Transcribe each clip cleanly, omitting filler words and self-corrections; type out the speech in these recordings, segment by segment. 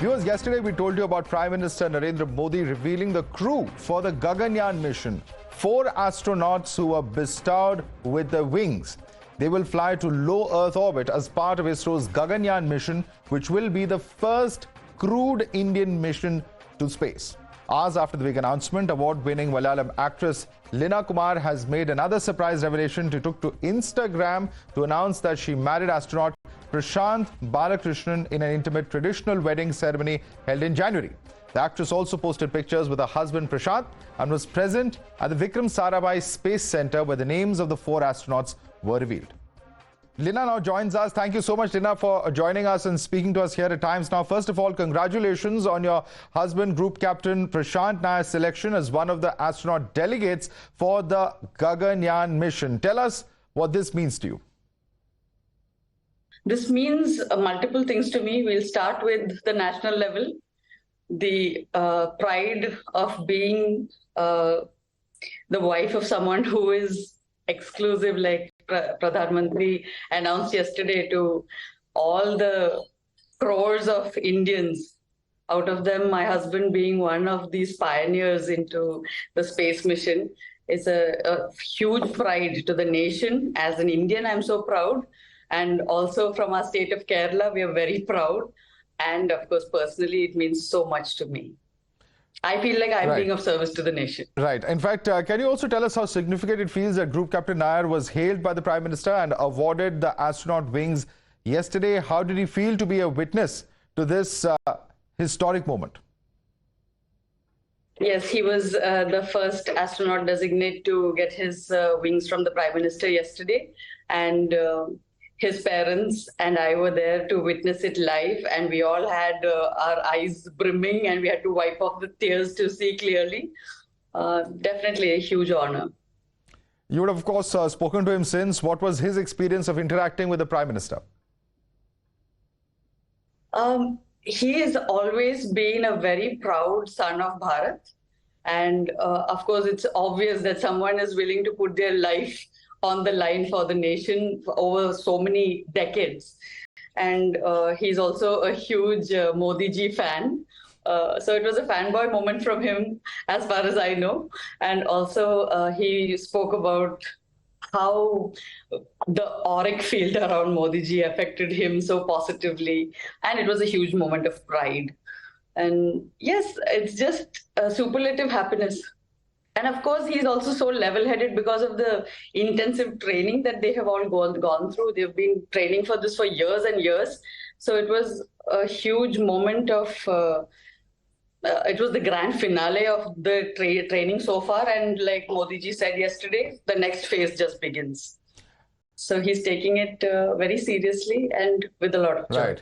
Viewers, yesterday we told you about Prime Minister Narendra Modi revealing the crew for the Gaganyaan mission. 4 astronauts who were bestowed with the wings. They will fly to low Earth orbit as part of ISRO's Gaganyaan mission, which will be the first crewed Indian mission to space. Hours after the big announcement, award-winning Malayalam actress Lenaa Kumar has made another surprise revelation. She took to Instagram to announce that she married astronaut Prashanth Balakrishnan in an intimate traditional wedding ceremony held in January. The actress also posted pictures with her husband Prashanth and was present at the Vikram Sarabhai Space Center where the names of the 4 astronauts were revealed. Lenaa now joins us. Thank you so much, Lenaa, for joining us and speaking to us here at Times Now. First of all, congratulations on your husband, Group Captain Prashanth Nair's selection as one of the astronaut delegates for the Gaganyaan mission. Tell us what this means to you. This means multiple things to me. We'll start with the national level, the pride of being the wife of someone who is exclusive, like Pradhan Mantri announced yesterday, to all the crores of Indians. Out of them, my husband being one of these pioneers into the space mission is a huge pride to the nation. As an Indian, I'm so proud. And also from our state of Kerala, we are very proud. And of course, personally, it means so much to me. I feel like I'm being of service to the nation. Right. In fact, can you also tell us how significant it feels that Group Captain Nair was hailed by the Prime Minister and awarded the astronaut wings yesterday? How did he feel to be a witness to this historic moment? Yes, he was the first astronaut designate to get his wings from the Prime Minister yesterday. And his parents and I were there to witness it live, and we all had our eyes brimming and we had to wipe off the tears to see clearly. Definitely a huge honor. You would have, of course, spoken to him since. What was his experience of interacting with the Prime Minister? He has always been a very proud son of Bharat. And of course, it's obvious that someone is willing to put their life on the line for the nation for over so many decades. And he's also a huge Modi ji fan. So it was a fanboy moment from him, as far as I know. And also he spoke about how the auric field around Modi ji affected him so positively. And it was a huge moment of pride. And yes, it's just a superlative happiness. And of course, he's also so level-headed because of the intensive training that they have all gone through. They've been training for this for years and years. So it was a huge moment of, it was the grand finale of the training so far. And like Modi ji said yesterday, the next phase just begins. So he's taking it very seriously and with a lot of joy.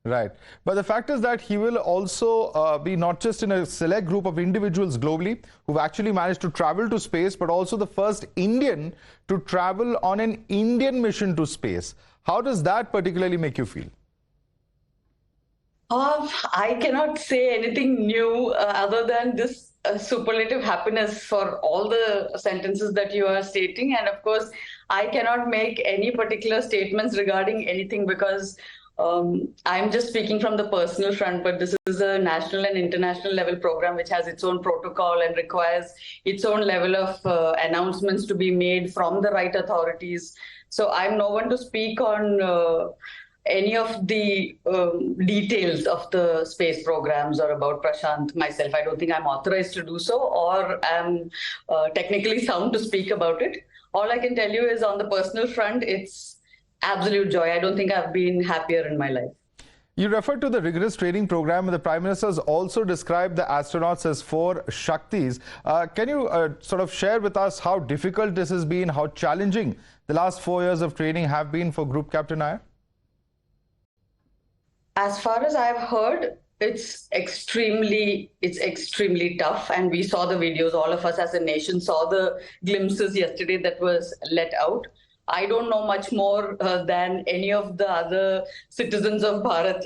Right. But the fact is that he will also be not just in a select group of individuals globally who've actually managed to travel to space, but also the first Indian to travel on an Indian mission to space. How does that particularly make you feel? I cannot say anything new other than this superlative happiness for all the sentences that you are stating. And of course, I cannot make any particular statements regarding anything because I'm just speaking from the personal front, but this is a national and international level program which has its own protocol and requires its own level of announcements to be made from the right authorities. So I'm no one to speak on any of the details of the space programs or about Prashanth myself. I don't think I'm authorized to do so or am technically sound to speak about it. All I can tell you is on the personal front, it's absolute joy. I don't think I've been happier in my life. You referred to the rigorous training program, and the Prime Minister has also described the astronauts as 4 Shaktis. Can you sort of share with us how difficult this has been, how challenging the last 4 years of training have been for Group Captain Nair? As far as I've heard, it's extremely tough. And we saw the videos, all of us as a nation saw the glimpses yesterday that was let out. I don't know much more than any of the other citizens of Bharat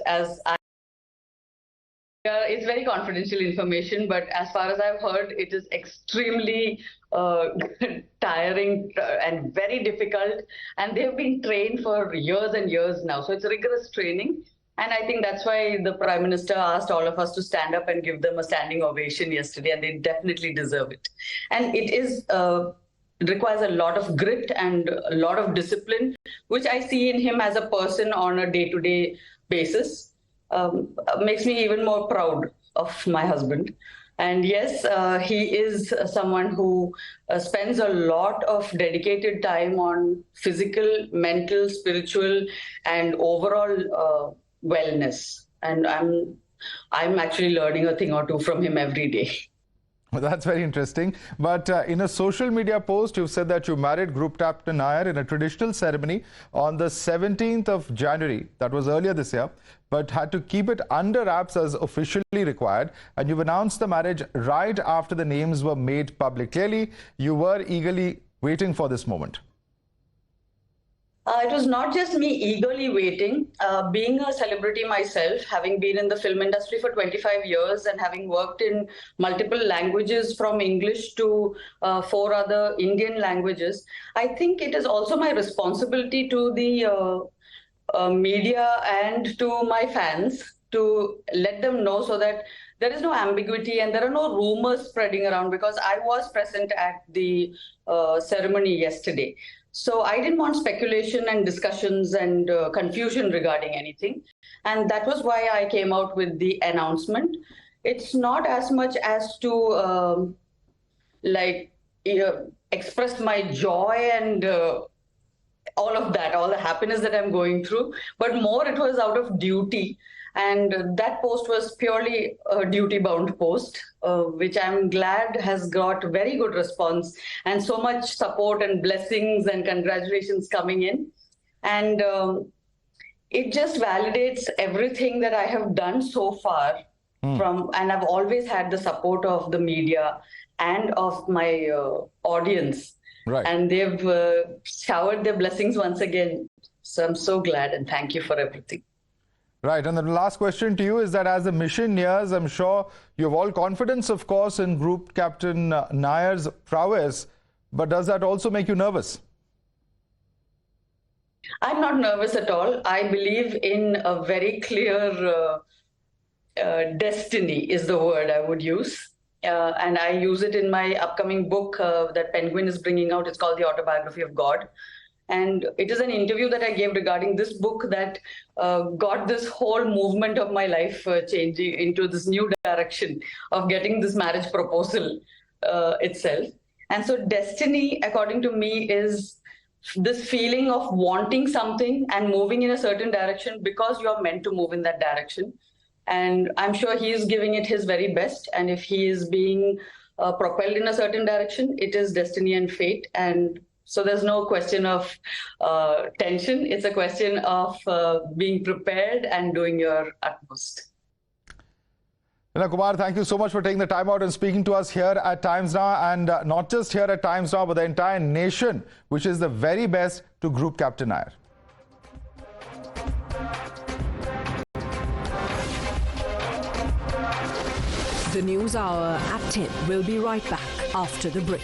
it's very confidential information, but as far as I've heard, it is extremely tiring and very difficult. And they've been trained for years and years now. So it's rigorous training. And I think that's why the Prime Minister asked all of us to stand up and give them a standing ovation yesterday, and they definitely deserve it. And it is requires a lot of grit and a lot of discipline, which I see in him as a person on a day-to-day basis. Makes me even more proud of my husband. And yes, he is someone who spends a lot of dedicated time on physical, mental, spiritual, and overall wellness. And I'm actually learning a thing or two from him every day. Well, that's very interesting. But in a social media post, you've said that you married Group Captain Nair in a traditional ceremony on the 17th of January. That was earlier this year, but had to keep it under wraps as officially required. And you've announced the marriage right after the names were made public. Clearly, you were eagerly waiting for this moment. It was not just me eagerly waiting. Being a celebrity myself, having been in the film industry for 25 years and having worked in multiple languages from English to 4 other Indian languages, I think it is also my responsibility to the media and to my fans to let them know so that there is no ambiguity and there are no rumors spreading around, because I was present at the ceremony yesterday. So I didn't want speculation and discussions and confusion regarding anything. And that was why I came out with the announcement. It's not as much as to express my joy and all of that, all the happiness that I'm going through, but more it was out of duty. And that post was purely a duty-bound post, which I'm glad has got very good response and so much support and blessings and congratulations coming in. And it just validates everything that I have done so far. And I've always had the support of the media and of my audience. Right. And they've showered their blessings once again. So I'm so glad and thank you for everything. Right. And the last question to you is that as the mission nears, I'm sure you have all confidence, of course, in Group Captain Nair's prowess. But does that also make you nervous? I'm not nervous at all. I believe in a very clear destiny is the word I would use. And I use it in my upcoming book that Penguin is bringing out. It's called The Autobiography of God. And it is an interview that I gave regarding this book that got this whole movement of my life changing into this new direction of getting this marriage proposal itself. And so destiny, according to me, is this feeling of wanting something and moving in a certain direction because you're meant to move in that direction. And I'm sure he is giving it his very best. And if he is being propelled in a certain direction, it is destiny and fate. And so there's no question of tension. It's a question of being prepared and doing your utmost. Lenaa Kumar, thank you so much for taking the time out and speaking to us here at Times Now, and not just here at Times Now, but the entire nation, which is the very best to Group Captain Nair. The News Hour at 10 will be right back after the break.